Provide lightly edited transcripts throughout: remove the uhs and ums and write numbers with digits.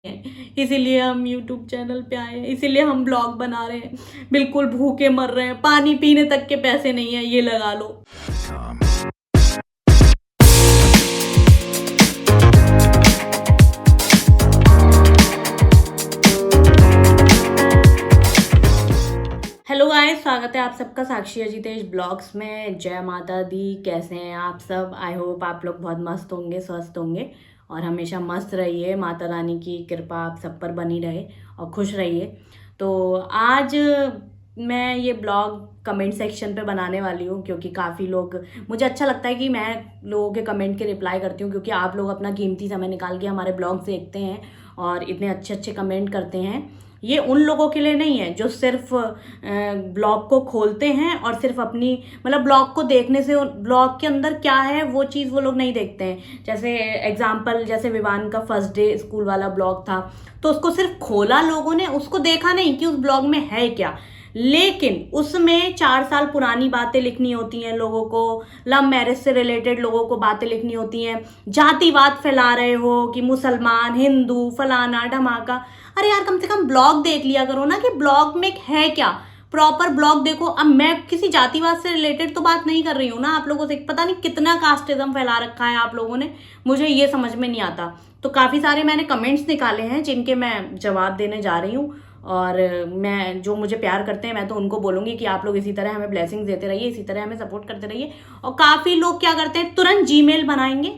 इसीलिए हम YouTube channel पे आए हैं, इसीलिए हम ब्लॉग बना रहे हैं। बिल्कुल भूखे मर रहे हैं, पानी पीने तक के पैसे नहीं है, ये लगा लो। हेलो गाइस, स्वागत है आप सबका साक्षी अजितेश ब्लॉग्स में। जय माता दी। कैसे हैं आप सब? आई होप आप लोग बहुत मस्त होंगे, स्वस्थ होंगे और हमेशा मस्त रहिए। माता रानी की कृपा आप सब पर बनी रहे और खुश रहिए। तो आज मैं ये ब्लॉग कमेंट सेक्शन पे बनाने वाली हूँ, क्योंकि काफ़ी लोग, मुझे अच्छा लगता है कि मैं लोगों के कमेंट के रिप्लाई करती हूँ, क्योंकि आप लोग अपना कीमती समय निकाल के हमारे ब्लॉग देखते हैं और इतने अच्छे अच्छे कमेंट करते हैं। ये उन लोगों के लिए नहीं है जो सिर्फ ब्लॉग को खोलते हैं और सिर्फ अपनी मतलब ब्लॉग को देखने से ब्लॉग के अंदर क्या है वो चीज़ वो लोग नहीं देखते हैं। जैसे एग्जाम्पल, जैसे विवान का फर्स्ट डे स्कूल वाला ब्लॉग था, तो उसको सिर्फ खोला लोगों ने, उसको देखा नहीं कि उस ब्लॉग में है क्या। लेकिन उसमें 4 साल पुरानी बातें लिखनी होती हैं लोगों को, लव मैरिज से रिलेटेड लोगों को बातें लिखनी होती हैं, जातिवाद फैला रहे हो कि मुसलमान, हिंदू, फलाना ढमाका। अरे यार, कम से कम ब्लॉग देख लिया करो ना कि ब्लॉग में है क्या। प्रॉपर ब्लॉग देखो। अब मैं किसी जातिवाद से रिलेटेड तो बात नहीं कर रही हूँ ना आप लोगों से। पता नहीं कितना कास्टिज्म फैला रखा है आप लोगों ने, मुझे ये समझ में नहीं आता। तो काफ़ी सारे मैंने कमेंट्स निकाले हैं जिनके मैं जवाब देने जा रही हूँ। और मैं, जो मुझे प्यार करते हैं, मैं तो उनको बोलूँगी कि आप लोग इसी तरह हमें ब्लेसिंग्स देते रहिए, इसी तरह हमें सपोर्ट करते रहिए। और काफ़ी लोग क्या करते हैं, तुरंत जीमेल बनाएंगे,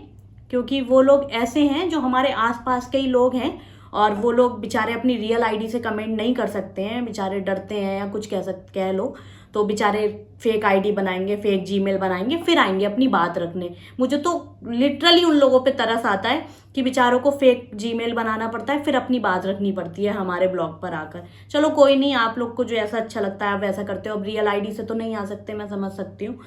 क्योंकि वो लोग ऐसे हैं जो हमारे आसपास के ही लोग हैं और वो लोग बेचारे अपनी रियल आईडी से कमेंट नहीं कर सकते हैं, बेचारे डरते हैं या कुछ कह लो, तो बेचारे फेक आईडी बनाएंगे, फेक जीमेल बनाएंगे, फिर आएंगे अपनी बात रखने। मुझे तो लिटरली उन लोगों पे तरस आता है कि बेचारों को फेक जीमेल बनाना पड़ता है, फिर अपनी बात रखनी पड़ती है हमारे ब्लॉग पर आकर। चलो कोई नहीं, आप लोग को जो ऐसा अच्छा लगता है आप वैसा करते हो। अब रियल आईडी से तो नहीं आ सकते, मैं समझ सकती हूँ।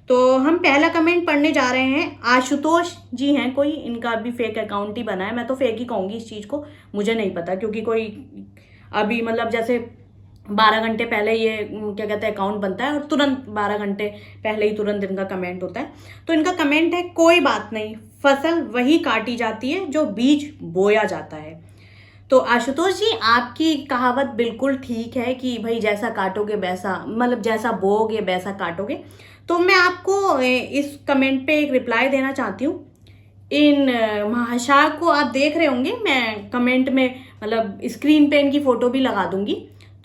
तो हम पहला कमेंट पढ़ने जा रहे हैं। आशुतोष जी हैं कोई, इनका अभी फेक अकाउंट ही बना है। मैं तो फेक ही कहूँगी इस चीज़ को, मुझे नहीं पता, क्योंकि कोई अभी मतलब जैसे 12 घंटे पहले ये क्या कहते हैं अकाउंट बनता है और तुरंत 12 घंटे पहले ही तुरंत इनका कमेंट होता है। तो इनका कमेंट है, कोई बात नहीं, फसल वही काटी जाती है जो बीज बोया जाता है। तो आशुतोष जी, आपकी कहावत बिल्कुल ठीक है कि भाई जैसा काटोगे वैसा, मतलब जैसा बोओगे वैसा काटोगे। तो मैं आपको इस कमेंट पे एक रिप्लाई देना चाहती हूँ। इन महाशय को आप देख रहे होंगे, मैं कमेंट में मतलब स्क्रीन पे इनकी फोटो भी लगा दूंगी।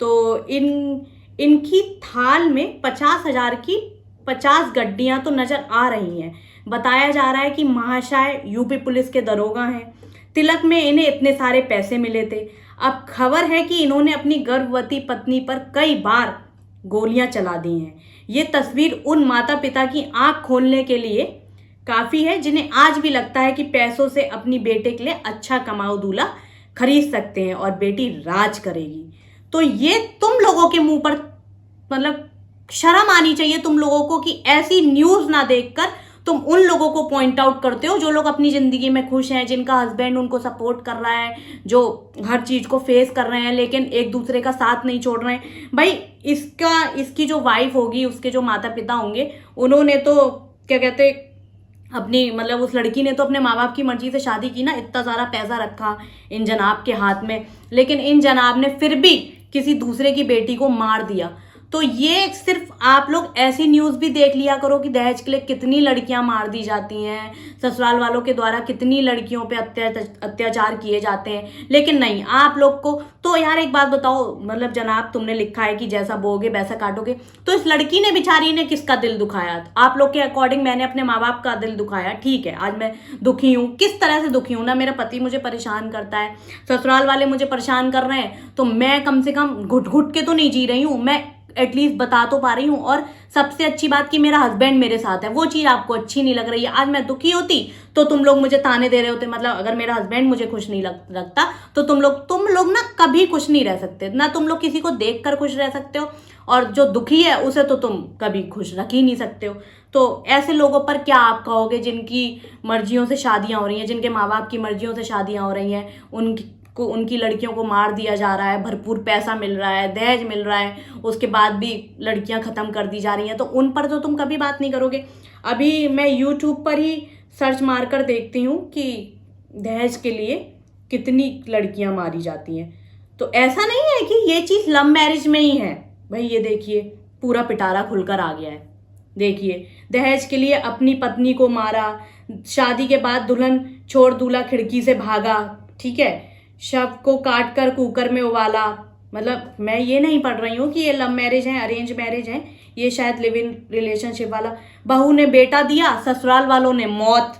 तो इनकी थाल में 50,000 की 50 गड्डियां तो नजर आ रही हैं। बताया जा रहा है कि महाशय यूपी पुलिस के दरोगा हैं। तिलक में इन्हें इतने सारे पैसे मिले थे। अब खबर है कि इन्होंने अपनी गर्भवती पत्नी पर कई बार गोलियां चला दी हैं। ये तस्वीर उन माता पिता की आंख खोलने के लिए काफी है जिन्हें आज भी लगता है कि पैसों से अपनी बेटे के लिए अच्छा कमाऊ दूल्हा खरीद सकते हैं और बेटी राज करेगी। तो ये तुम लोगों के मुंह पर मतलब शर्म आनी चाहिए तुम लोगों को कि ऐसी न्यूज ना देखकर तुम उन लोगों को पॉइंट आउट करते हो जो लोग अपनी जिंदगी में खुश हैं, जिनका हस्बैंड उनको सपोर्ट कर रहा है, जो हर चीज को फेस कर रहे हैं लेकिन एक दूसरे का साथ नहीं छोड़ रहे हैं। भाई इसकी जो वाइफ होगी, उसके जो माता पिता होंगे, उन्होंने तो क्या कहते अपनी मतलब उस लड़की ने तो अपने माँ बाप की मर्जी से शादी की ना, इतना सारा पैसा रखा इन जनाब के हाथ में, लेकिन इन जनाब ने फिर भी किसी दूसरे की बेटी को मार दिया। तो ये सिर्फ आप लोग ऐसी न्यूज़ भी देख लिया करो कि दहेज के लिए कितनी लड़कियां मार दी जाती हैं, ससुराल वालों के द्वारा कितनी लड़कियों पे अत्याचार किए जाते हैं। लेकिन नहीं, आप लोग को तो यार एक बात बताओ, मतलब जनाब तुमने लिखा है कि जैसा बोगे वैसा काटोगे, तो इस लड़की ने बेचारी ने किसका दिल दुखाया? आप लोग के अकॉर्डिंग मैंने अपने माँ बाप का दिल दुखाया, ठीक है, आज मैं दुखी हूँ। किस तरह से दुखी हूँ ना, मेरा पति मुझे परेशान करता है, ससुराल वाले मुझे परेशान कर रहे हैं, तो मैं कम से कम घुट घुट के तो नहीं जी रही हूँ, मैं एटलीस्ट बता तो पा रही हूँ। और सबसे अच्छी बात कि मेरा हस्बैंड मेरे साथ है, वो चीज आपको अच्छी नहीं लग रही है। आज मैं दुखी होती तो तुम लोग मुझे ताने दे रहे होते, मतलब अगर मेरा हस्बैंड मुझे खुश नहीं रखता तो तुम लोग ना कभी खुश नहीं रह सकते ना, तुम लोग किसी को देख कर खुश रह सकते हो, और जो दुखी है उसे तो तुम कभी खुश रख ही नहीं सकते हो। तो ऐसे लोगों पर क्या आप कहोगे जिनकी मर्जियों से शादियां हो रही हैं, जिनके माँ बाप की मर्जियों से शादियां हो रही हैं, उनकी लड़कियों को मार दिया जा रहा है, भरपूर पैसा मिल रहा है, दहेज मिल रहा है, उसके बाद भी लड़कियां खत्म कर दी जा रही हैं, तो उन पर तो तुम कभी बात नहीं करोगे। अभी मैं यूट्यूब पर ही सर्च मारकर देखती हूँ कि दहेज के लिए कितनी लड़कियां मारी जाती हैं। तो ऐसा नहीं है कि ये चीज़ लव मैरिज में ही है भाई। ये देखिए पूरा पिटारा खुलकर आ गया है। देखिए दहेज के लिए अपनी पत्नी को मारा, शादी के बाद दुल्हन छोड़ दूल्हा खिड़की से भागा, ठीक है, शव को काट कर कुकर में उबाला। मतलब मैं ये नहीं पढ़ रही हूँ कि ये लव मैरिज है अरेंज मैरिज है, ये शायद लिव इन रिलेशनशिप वाला। बहू ने बेटा दिया, ससुराल वालों ने मौत।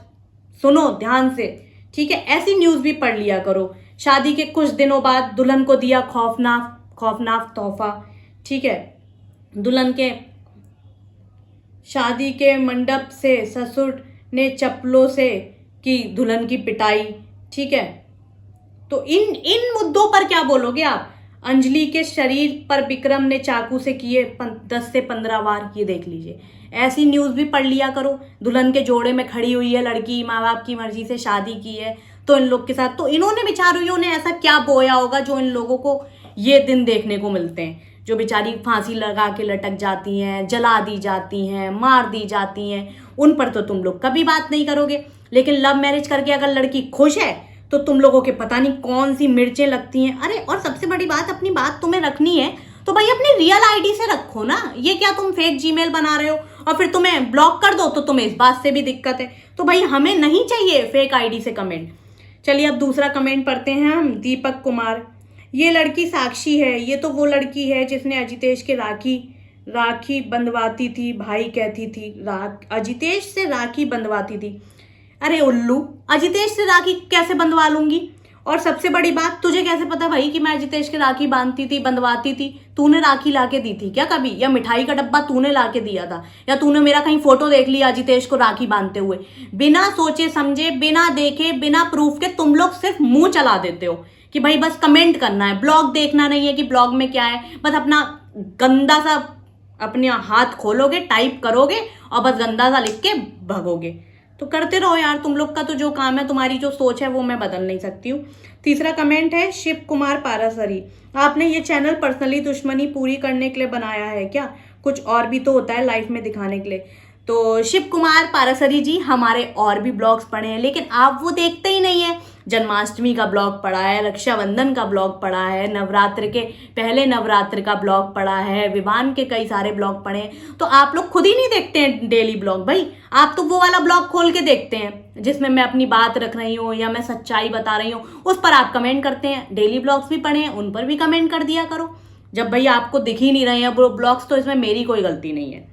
सुनो ध्यान से, ठीक है, ऐसी न्यूज़ भी पढ़ लिया करो। शादी के कुछ दिनों बाद दुल्हन को दिया खौफनाक तोहफा, ठीक है, दुल्हन के शादी के मंडप से ससुर ने चप्पलों से की दुल्हन की पिटाई, ठीक है। तो इन मुद्दों पर क्या बोलोगे आप? अंजलि के शरीर पर विक्रम ने चाकू से किए 10 से 15 वार, ये देख लीजिए। ऐसी न्यूज़ भी पढ़ लिया करो। दुल्हन के जोड़े में खड़ी हुई है लड़की, माँ बाप की मर्जी से शादी की है, तो इन लोग के साथ, तो इन्होंने बेचारियों ने ऐसा क्या बोया होगा जो इन लोगों को ये दिन देखने को मिलते हैं, जो बेचारी फांसी लगा के लटक जाती हैं, जला दी जाती हैं, मार दी जाती हैं। उन पर तो तुम लोग कभी बात नहीं करोगे। लेकिन लव मैरिज करके अगर लड़की खुश है तो तुम लोगों के पता नहीं कौन सी मिर्चें लगती हैं। अरे और सबसे बड़ी बात, अपनी बात तुम्हें रखनी है तो भाई अपनी रियल आईडी से रखो ना। ये क्या तुम फेक जीमेल बना रहे हो और फिर तुम्हें ब्लॉक कर दो, तो तुम्हें इस बात से भी दिक्कत है। तो भाई हमें नहीं चाहिए फेक आईडी से कमेंट। चलिए अब दूसरा कमेंट पढ़ते हैं हम। दीपक कुमार, ये लड़की साक्षी है, ये तो वो लड़की है जिसने अजितेश के राखी बंधवाती थी, भाई कहती थी अजितेश से राखी बंधवाती थी। अरे उल्लू, अजितेश से राखी कैसे बंधवा लूंगी? और सबसे बड़ी बात, तुझे कैसे पता भाई कि मैं अजितेश के राखी बांधती थी, बंधवाती थी? तूने राखी लाके दी थी क्या कभी? या मिठाई का डब्बा तूने लाके दिया था? या तूने मेरा कहीं फोटो देख लिया अजितेश को राखी बांधते हुए? बिना सोचे समझे, बिना देखे, बिना प्रूफ के तुम लोग सिर्फ मुंह चला देते हो कि भाई बस कमेंट करना है, ब्लॉग देखना नहीं है कि ब्लॉग में क्या है। बस अपना गंदा सा अपने हाथ खोलोगे, टाइप करोगे और बस गंदा सा लिख के भगोगे। तो करते रहो यार, तुम लोग का तो जो काम है, तुम्हारी जो सोच है वो मैं बदल नहीं सकती हूँ। तीसरा कमेंट है शिव कुमार पारासरी, आपने ये चैनल पर्सनली दुश्मनी पूरी करने के लिए बनाया है क्या? कुछ और भी तो होता है लाइफ में दिखाने के लिए। तो शिव कुमार पारासरी जी, हमारे और भी ब्लॉग्स पड़े हैं लेकिन आप वो देखते ही नहीं है। जन्माष्टमी का ब्लॉग पड़ा है, रक्षाबंधन का ब्लॉग पड़ा है, नवरात्र के पहले नवरात्र का ब्लॉग पड़ा है, विवान के कई सारे ब्लॉग पड़े हैं। तो आप लोग खुद ही नहीं देखते हैं डेली ब्लॉग भाई। आप तो वो वाला ब्लॉग खोल के देखते हैं जिसमें मैं अपनी बात रख रही हूँ या मैं सच्चाई बता रही हूँ, उस पर आप कमेंट करते हैं। डेली ब्लॉग्स भी पड़े हैं, उन पर भी कमेंट कर दिया करो। जब भाई आपको दिख ही नहीं रहे हैं वो ब्लॉग्स, तो इसमें मेरी कोई गलती नहीं है।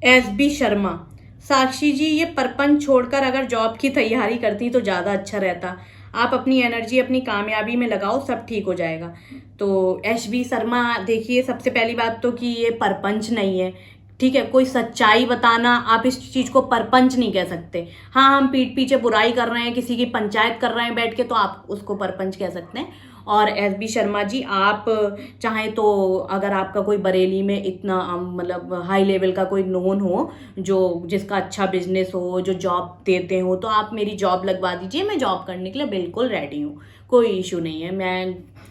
SB शर्मा, साक्षी जी ये परपंच छोड़कर अगर जॉब की तैयारी करती तो ज़्यादा अच्छा रहता। आप अपनी एनर्जी अपनी कामयाबी में लगाओ, सब ठीक हो जाएगा। तो SB शर्मा, देखिए सबसे पहली बात तो कि ये परपंच नहीं है, ठीक है। कोई सच्चाई बताना, आप इस चीज़ को परपंच नहीं कह सकते। हाँ, हम पीठ पीछे बुराई कर रहे हैं, किसी की पंचायत कर रहे हैं बैठ के, तो आप उसको परपंच कह सकते हैं। और SB शर्मा जी, आप चाहें तो अगर आपका कोई बरेली में इतना मतलब हाई लेवल का कोई नोन हो जो जिसका अच्छा बिजनेस हो, जो जॉब देते हो, तो आप मेरी जॉब लगवा दीजिए। मैं जॉब करने के लिए बिल्कुल रेडी हूँ, कोई इशू नहीं है।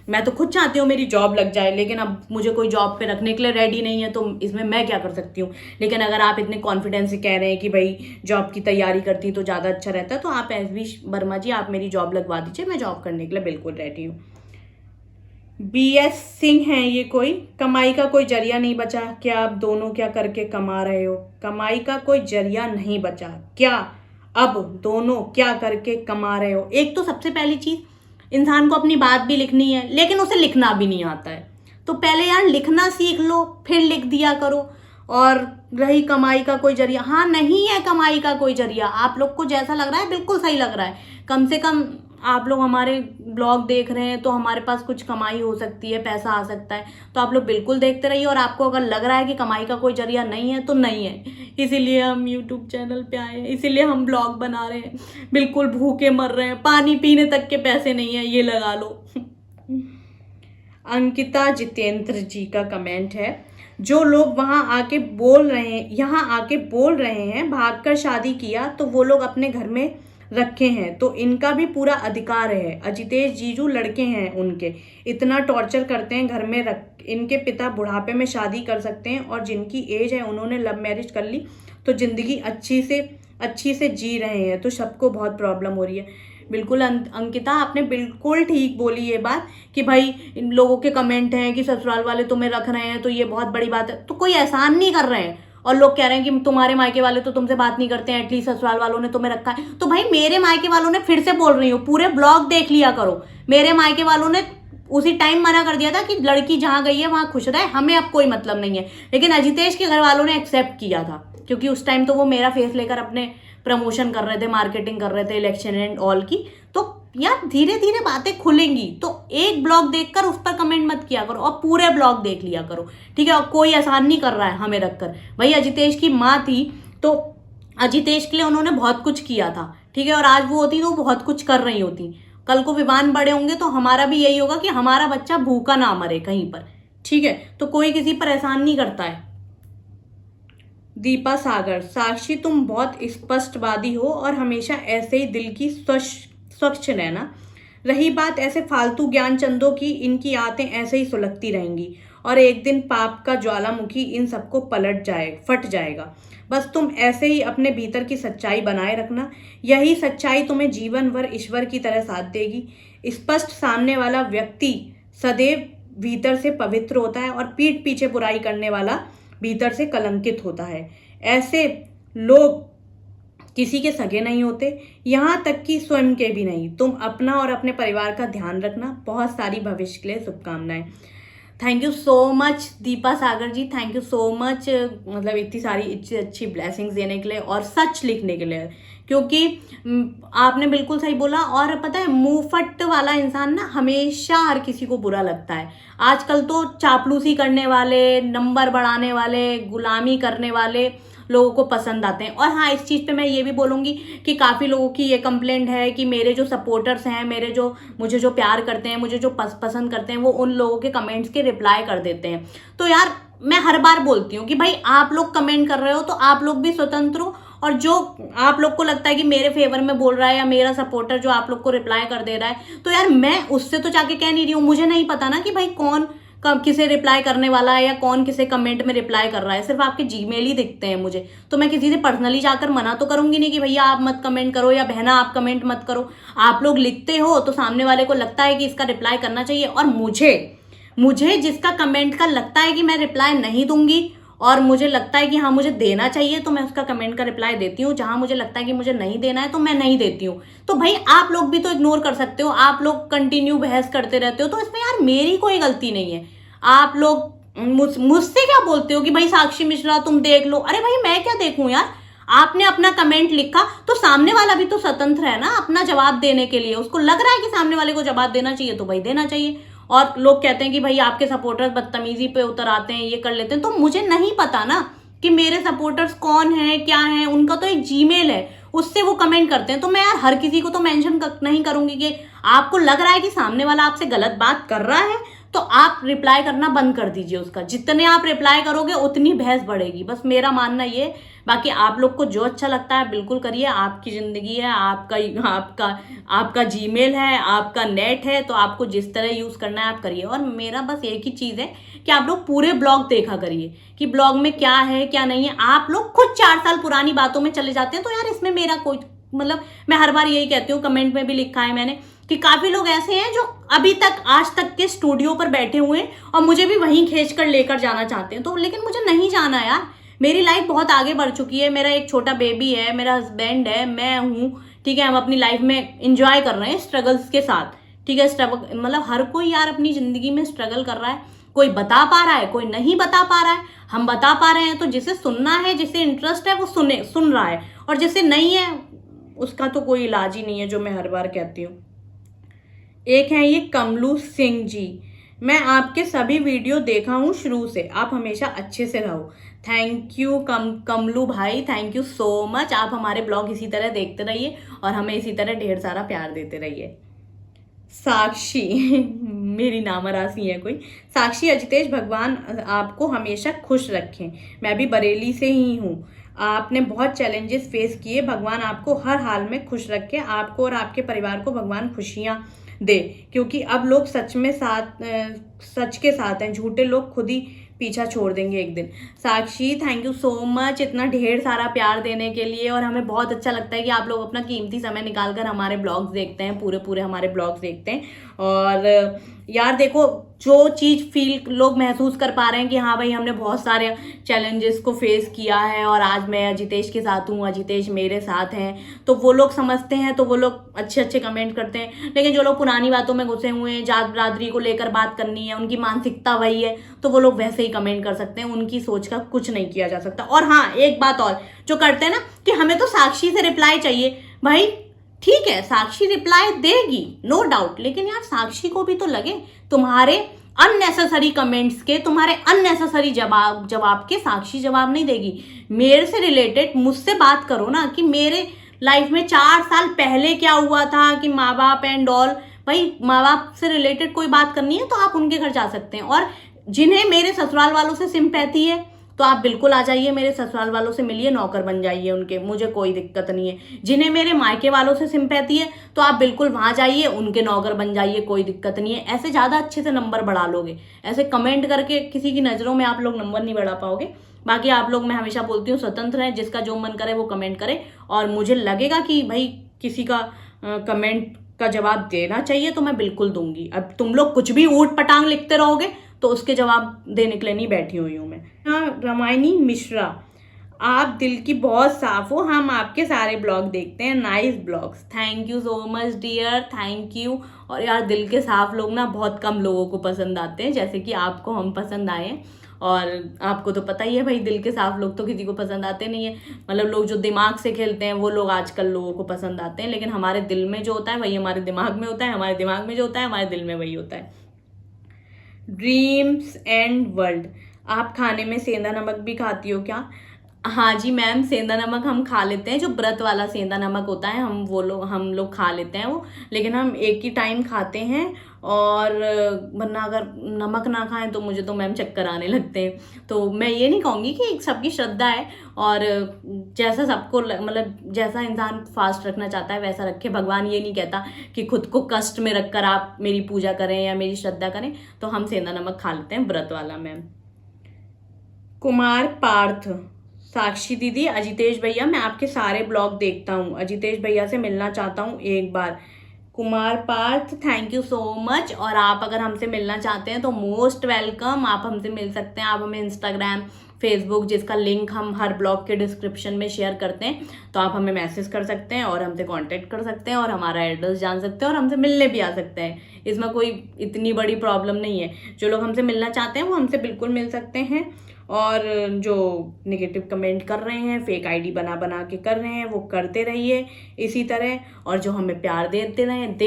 मैं तो खुद चाहती हूँ मेरी जॉब लग जाए, लेकिन अब मुझे कोई जॉब पे रखने के लिए रेडी नहीं है, तो इसमें मैं क्या कर सकती हूँ। लेकिन अगर आप इतने कॉन्फिडेंस से कह रहे हैं कि भाई जॉब की तैयारी करती तो ज़्यादा अच्छा रहता, तो आप SB वर्मा जी, आप मेरी जॉब लगवा दीजिए। मैं जॉब करने के लिए बिल्कुल रेडी हूँ। BS सिंह हैं ये कोई, कमाई का कोई जरिया नहीं बचा क्या? आप दोनों क्या करके कमा रहे हो? कमाई का कोई जरिया नहीं बचा क्या? अब दोनों क्या करके कमा रहे हो? एक तो सबसे पहली चीज़, इंसान को अपनी बात भी लिखनी है लेकिन उसे लिखना भी नहीं आता है। तो पहले यार लिखना सीख लो, फिर लिख दिया करो। और रही कमाई का कोई जरिया, हाँ नहीं है कमाई का कोई जरिया। आप लोग को जैसा लग रहा है बिल्कुल सही लग रहा है। कम से कम आप लोग हमारे ब्लॉग देख रहे हैं तो हमारे पास कुछ कमाई हो सकती है, पैसा आ सकता है, तो आप लोग बिल्कुल देखते रहिए। और आपको अगर लग रहा है कि कमाई का कोई जरिया नहीं है तो नहीं है, इसीलिए हम यूट्यूब चैनल पे आए हैं, इसीलिए हम ब्लॉग बना रहे हैं। बिल्कुल भूखे मर रहे हैं, पानी पीने तक के पैसे नहीं है, ये लगा लो। अंकिता जितेंद्र जी का कमेंट है, जो लोग यहाँ आके बोल रहे हैं भागकर शादी किया, तो वो लोग अपने घर में रखे हैं तो इनका भी पूरा अधिकार है। अजितेश जीजू लड़के हैं उनके, इतना टॉर्चर करते हैं घर में रख। इनके पिता बुढ़ापे में शादी कर सकते हैं और जिनकी एज है उन्होंने लव मैरिज कर ली तो जिंदगी अच्छी से जी रहे हैं, तो सबको बहुत प्रॉब्लम हो रही है। बिल्कुल अंकिता आपने बिल्कुल ठीक बोली ये बात कि भाई इन लोगों के कमेंट हैं कि ससुराल वाले तुम्हें रख रहे हैं तो ये बहुत बड़ी बात है। तो कोई एहसान नहीं कर रहे हैं और लोग कह रहे हैं कि तुम्हारे मायके वाले तो तुमसे बात नहीं करते हैं, एटलीस्ट ससुराल वालों ने तुम्हें रखा है। तो भाई मेरे मायके वालों ने, फिर से बोल रही हूँ, पूरे ब्लॉग देख लिया करो। मेरे मायके वालों ने उसी टाइम मना कर दिया था कि लड़की जहां गई है वहां खुश रहे, हमें अब कोई मतलब नहीं है। लेकिन अजितेश के घर वालों ने एक्सेप्ट किया था, क्योंकि उस टाइम तो वो मेरा फेस लेकर अपने प्रमोशन कर रहे थे, मार्केटिंग कर रहे थे इलेक्शन एंड ऑल की। तो यार धीरे धीरे बातें खुलेंगी। तो एक ब्लॉग देखकर उस पर कमेंट मत किया करो और पूरे ब्लॉग देख लिया करो, ठीक है। और कोई आसान नहीं कर रहा है हमें रखकर। भाई अजितेश की माँ थी तो अजितेश के लिए उन्होंने बहुत कुछ किया था, ठीक है। और आज वो होती तो वो बहुत कुछ कर रही होती। कल को विवान बड़े होंगे तो हमारा भी यही होगा कि हमारा बच्चा भूखा ना मरे कहीं पर, ठीक है। तो कोई किसी पर एहसान नहीं करता है। दीपा सागर, साक्षी तुम बहुत स्पष्टवादी हो और हमेशा ऐसे ही दिल की स्वच्छ रहना। रही बात ऐसे फालतू ज्ञान चंदों की, इनकी आतें ऐसे ही सुलगती रहेंगी और एक दिन पाप का ज्वालामुखी इन सबको फट जाएगा। बस तुम ऐसे ही अपने भीतर की सच्चाई बनाए रखना, यही सच्चाई तुम्हें जीवन भर ईश्वर की तरह साथ देगी। स्पष्ट सामने वाला व्यक्ति सदैव भीतर से पवित्र होता है और पीठ पीछे बुराई करने वाला भीतर से कलंकित होता है। ऐसे लोग किसी के सगे नहीं होते, यहाँ तक कि स्वयं के भी नहीं। तुम अपना और अपने परिवार का ध्यान रखना। बहुत सारी भविष्य के लिए शुभकामनाएं। Thank you so much Deepa Sagar ji, thank you so much, मतलब इतनी सारी इतनी अच्छी ब्लेसिंग्स देने के लिए और सच लिखने के लिए, क्योंकि आपने बिल्कुल सही बोला। और पता है मुंहफट वाला इंसान ना हमेशा हर किसी को बुरा लगता है। आजकल तो चापलूसी करने वाले, नंबर बढ़ाने वाले, गुलामी करने वाले लोगों को पसंद आते हैं। और हाँ, इस चीज़ पे मैं ये भी बोलूँगी कि काफ़ी लोगों की ये कंप्लेंट है कि मेरे जो सपोर्टर्स हैं, मुझे जो प्यार करते हैं, मुझे जो पसंद करते हैं, वो उन लोगों के कमेंट्स के रिप्लाई कर देते हैं। तो यार मैं हर बार बोलती हूँ कि भाई आप लोग कमेंट कर रहे हो तो आप लोग भी स्वतंत्र हो, और जो आप लोग को लगता है कि मेरे फेवर में बोल रहा है या मेरा सपोर्टर जो आप लोग को रिप्लाई कर दे रहा है, तो यार मैं उससे तो जाके कह नहीं रही हूँ। मुझे नहीं पता ना कि भाई कौन किसे रिप्लाई करने वाला है या कौन किसे कमेंट में रिप्लाई कर रहा है। सिर्फ आपके जीमेल ही दिखते हैं मुझे, तो मैं किसी से पर्सनली जाकर मना तो करूंगी नहीं कि भैया आप मत कमेंट करो या बहना आप कमेंट मत करो। आप लोग लिखते हो तो सामने वाले को लगता है कि इसका रिप्लाई करना चाहिए, और मुझे जिसका कमेंट का लगता है कि मैं रिप्लाई नहीं दूंगी और मुझे लगता है कि हाँ मुझे देना चाहिए, तो मैं उसका कमेंट का रिप्लाई देती हूँ। जहां मुझे लगता है कि मुझे नहीं देना है तो मैं नहीं देती हूँ। तो भाई आप लोग भी तो इग्नोर कर सकते हो, आप लोग कंटिन्यू बहस करते रहते हो, तो इसमें यार मेरी कोई गलती नहीं है। आप लोग मुझसे क्या बोलते हो कि भाई साक्षी मिश्रा तुम देख लो। अरे भाई मैं क्या देखूं यार, आपने अपना कमेंट लिखा तो सामने वाला भी तो स्वतंत्र है ना अपना जवाब देने के लिए। उसको लग रहा है कि सामने वाले को जवाब देना चाहिए तो भाई देना चाहिए। और लोग कहते हैं कि भाई आपके सपोर्टर्स बदतमीजी पे उतर आते हैं, ये कर लेते हैं, तो मुझे नहीं पता ना कि मेरे सपोर्टर्स कौन है क्या है। उनका तो एक जीमेल है, उससे वो कमेंट करते हैं। तो मैं यार हर किसी को तो मेंशन नहीं करूंगी कि आपको लग रहा है कि सामने वाला आपसे गलत बात कर रहा है तो आप रिप्लाई करना बंद कर दीजिए उसका। जितने आप रिप्लाई करोगे उतनी बहस बढ़ेगी, बस मेरा मानना ये। बाकी आप लोग को जो अच्छा लगता है बिल्कुल करिए, आपकी जिंदगी है, आपका जीमेल है, आपका नेट है, तो आपको जिस तरह यूज करना है आप करिए। और मेरा बस एक ही चीज है कि आप लोग पूरे ब्लॉग देखा करिए कि ब्लॉग में क्या है क्या नहीं है। आप लोग खुद 4 साल पुरानी बातों में चले जाते हैं, तो यार इसमें मेरा कोई मतलब, मैं हर बार यही कहती हूँ, कमेंट में भी लिखा है मैंने कि काफी लोग ऐसे हैं जो अभी तक आज तक के स्टूडियो पर बैठे हुए हैं और मुझे भी वहीं खींच कर लेकर जाना चाहते हैं। तो लेकिन मुझे नहीं जाना यार, मेरी लाइफ बहुत आगे बढ़ चुकी है। मेरा एक छोटा बेबी है, मेरा हस्बैंड है, मैं हूँ, ठीक है। हम अपनी लाइफ में एंजॉय कर रहे हैं स्ट्रगल्स के साथ, ठीक है। स्ट्रगल मतलब हर कोई यार अपनी जिंदगी में स्ट्रगल कर रहा है। कोई बता पा रहा है, कोई नहीं बता पा रहा है। हम बता पा रहे हैं तो जिसे सुनना है, जिसे इंटरेस्ट है वो सुन रहा है, और जिसे नहीं है उसका तो कोई इलाज ही नहीं है, जो मैं हर बार कहती हूँ। एक है ये कमलू सिंह जी, मैं आपके सभी वीडियो देखा हूँ शुरू से, आप हमेशा अच्छे से रहो। थैंक यू कमलू भाई, थैंक यू सो मच। आप हमारे ब्लॉग इसी तरह देखते रहिए और हमें इसी तरह ढेर सारा प्यार देते रहिए। साक्षी मेरी नामरासी है कोई। साक्षी, अजितेश भगवान आपको हमेशा खुश रखें। मैं भी बरेली से ही हूँ। आपने बहुत चैलेंजेस फेस किए, भगवान आपको हर हाल में खुश रखे। आपको और आपके परिवार को भगवान खुशियाँ दे, क्योंकि अब लोग सच के साथ हैं, झूठे लोग खुद ही पीछा छोड़ देंगे एक दिन। साक्षी थैंक यू सो मच इतना ढेर सारा प्यार देने के लिए, और हमें बहुत अच्छा लगता है कि आप लोग अपना कीमती समय निकाल कर हमारे ब्लॉग्स देखते हैं, पूरे पूरे हमारे ब्लॉग्स देखते हैं। और यार देखो, जो चीज़ फील लोग महसूस कर पा रहे हैं कि हाँ भाई हमने बहुत सारे चैलेंजेस को फेस किया है और आज मैं अजितेश के साथ हूँ, अजितेश मेरे साथ हैं, तो वो लोग समझते हैं, तो वो लोग अच्छे अच्छे कमेंट करते हैं। लेकिन जो लोग पुरानी बातों में घुसे हुए हैं, जात बरादरी को लेकर बात करनी है, उनकी मानसिकता वही है, तो वो लोग वैसे ही कमेंट कर सकते हैं, उनकी सोच का कुछ नहीं किया जा सकता। और हाँ, एक बात और जो करते हैं ना कि हमें तो साक्षी से रिप्लाई चाहिए, भाई ठीक है साक्षी रिप्लाई देगी नो डाउट, लेकिन यार साक्षी को भी तो लगे तुम्हारे अननेसेसरी कमेंट्स के, तुम्हारे अननेसेसरी जवाब के साक्षी जवाब नहीं देगी। मेरे से रिलेटेड मुझसे बात करो ना कि मेरे लाइफ में 4 साल पहले क्या हुआ था, कि माँ बाप एंड ऑल। भाई माँ बाप से रिलेटेड कोई बात करनी है तो आप उनके घर जा सकते हैं, और जिन्हें मेरे ससुराल वालों से सिंपैथी है तो आप बिल्कुल आ जाइए, मेरे ससुराल वालों से मिलिए, नौकर बन जाइए उनके, मुझे कोई दिक्कत नहीं है। जिन्हें मेरे मायके वालों से सिंपैथी है तो आप बिल्कुल वहां जाइए, उनके नौकर बन जाइए, कोई दिक्कत नहीं है। ऐसे ज़्यादा अच्छे से नंबर बढ़ा लोगे, ऐसे कमेंट करके किसी की नज़रों में आप लोग नंबर नहीं बढ़ा पाओगे। बाकी आप लोग, मैं हमेशा बोलती हूँ, स्वतंत्र हैं, जिसका जो मन करे वो कमेंट करे, और मुझे लगेगा कि भाई किसी का कमेंट का जवाब देना चाहिए तो मैं बिल्कुल दूंगी। अब तुम लोग कुछ भी ऊट पटांग लिखते रहोगे तो उसके जवाब देने के लिए नहीं बैठी हुई हूँ मैं। हाँ, रमायनी मिश्रा, आप दिल की बहुत साफ हो, हम आपके सारे ब्लॉग देखते हैं, nice blogs. Thank you so much dear, thank you. और यार दिल के साफ लोग ना बहुत कम लोगों को पसंद आते हैं, जैसे कि आपको हम पसंद आए हैं। और आपको तो पता ही है भाई, दिल के साफ लोग तो किसी को पसंद आते नहीं है, मतलब लोग जो दिमाग से खेलते हैं वो लोग आजकल लोगों को पसंद आते हैं, लेकिन हमारे दिल में जो होता है वही हमारे दिमाग में होता है, हमारे दिमाग में जो होता है हमारे दिल में वही होता है। ड्रीम्स एंड वर्ल्ड, आप खाने में सेंधा नमक भी खाती हो क्या? हाँ जी मैम, सेंधा नमक हम खा लेते हैं, जो व्रत वाला सेंधा नमक होता है हम लोग खा लेते हैं वो, लेकिन हम एक ही टाइम खाते हैं। और वरना अगर नमक ना खाएं तो मुझे तो मैम चक्कर आने लगते हैं। तो मैं ये नहीं कहूँगी कि सबकी श्रद्धा है, और जैसा सबको मतलब जैसा इंसान फास्ट रखना चाहता है वैसा रखे। भगवान ये नहीं कहता कि खुद को कष्ट में रखकर आप मेरी पूजा करें या मेरी श्रद्धा करें, तो हम सेंधा नमक खा लेते हैं व्रत वाला मैम। कुमार पार्थ, साक्षी दीदी, अजितेश भैया मैं आपके सारे ब्लॉग देखता हूँ, अजितेश भैया से मिलना चाहता हूँ एक बार। Kumar Parth thank you so much. और आप अगर हमसे मिलना चाहते हैं तो मोस्ट वेलकम, आप हमसे मिल सकते हैं। आप हमें इंस्टाग्राम, फेसबुक, जिसका लिंक हम हर ब्लॉग के डिस्क्रिप्शन में शेयर करते हैं, तो आप हमें मैसेज कर सकते हैं और हमसे कांटेक्ट कर सकते हैं और हमारा एड्रेस जान सकते हैं और हमसे मिलने भी आ सकते हैं। इसमें कोई इतनी बड़ी प्रॉब्लम नहीं है। जो लोग हमसे मिलना चाहते हैं वो हमसे बिल्कुल मिल सकते हैं, और जो नेगेटिव कमेंट कर रहे हैं, फेक आईडी बना बना के कर रहे हैं, वो करते रहिए इसी तरह। और जो हमें प्यार दे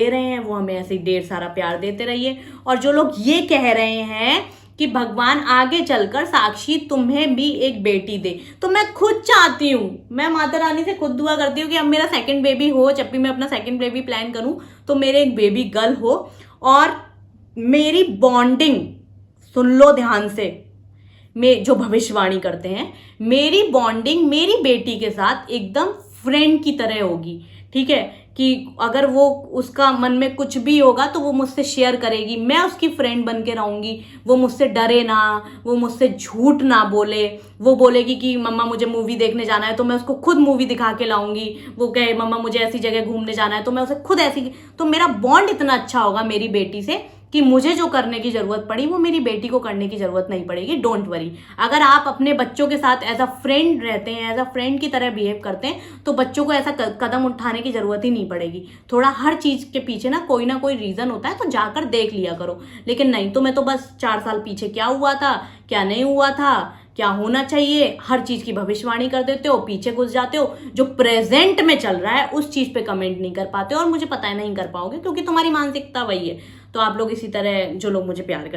रहे हैं वो हमें ऐसे ही ढेर सारा प्यार देते रहिए। और जो लोग ये कह रहे हैं कि भगवान आगे चलकर साक्षी तुम्हें भी एक बेटी दे, तो मैं खुद चाहती हूँ, मैं माता रानी से खुद दुआ करती हूँ कि अब मेरा सेकंड बेबी हो, जब भी मैं अपना सेकंड बेबी प्लान करूँ तो मेरे एक बेबी गर्ल हो, और मेरी बॉन्डिंग सुन लो ध्यान से, में जो भविष्यवाणी करते हैं, मेरी बॉन्डिंग मेरी बेटी के साथ एकदम फ्रेंड की तरह होगी। ठीक है, कि अगर वो उसका मन में कुछ भी होगा तो वो मुझसे शेयर करेगी, मैं उसकी फ्रेंड बन के रहूँगी। वो मुझसे डरे ना, वो मुझसे झूठ ना बोले। वो बोलेगी कि मम्मा मुझे मूवी देखने जाना है तो मैं उसको खुद मूवी दिखा के लाऊंगी। वो कहे मम्मा मुझे ऐसी जगह घूमने जाना है तो मैं उसे खुद ऐसी, तो मेरा बॉन्ड इतना अच्छा होगा मेरी बेटी से कि मुझे जो करने की जरूरत पड़ी वो मेरी बेटी को करने की जरूरत नहीं पड़ेगी। Don't worry. अगर आप अपने बच्चों के साथ एज अ फ्रेंड रहते हैं, एज अ फ्रेंड की तरह बिहेव करते हैं, तो बच्चों को ऐसा कदम उठाने की जरूरत ही नहीं पड़ेगी। थोड़ा हर चीज के पीछे ना कोई रीजन होता है, तो जाकर देख लिया करो। लेकिन नहीं, तुम्हें तो बस 4 साल पीछे क्या हुआ था, क्या नहीं हुआ था, क्या होना चाहिए, हर चीज की भविष्यवाणी कर देते हो, पीछे घुस जाते हो। जो प्रेजेंट में चल रहा है उस चीज पे कमेंट नहीं कर पाते हो, और मुझे पता है नहीं कर पाओगे क्योंकि तुम्हारी मानसिकता वही है। तो आप लोग इसी तरह, जो लोग मुझे प्यार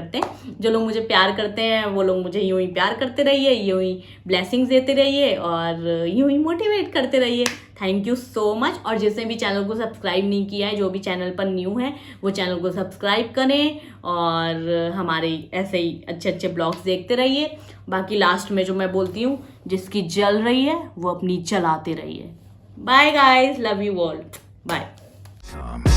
करते हैं वो लोग मुझे यूं ही प्यार करते रहिए, यूं ही ब्लेसिंग्स देते रहिए और यूं ही मोटिवेट करते रहिए। Thank you so much. और जिसने भी चैनल को सब्सक्राइब नहीं किया है, जो भी चैनल पर न्यू है, वो चैनल को सब्सक्राइब करें और हमारे ऐसे ही अच्छे अच्छे ब्लॉग्स देखते रहिए। बाकी लास्ट में जो मैं बोलती हूँ, जिसकी जल रही है वो अपनी चलाते रहिए। Bye guys, love you all, bye.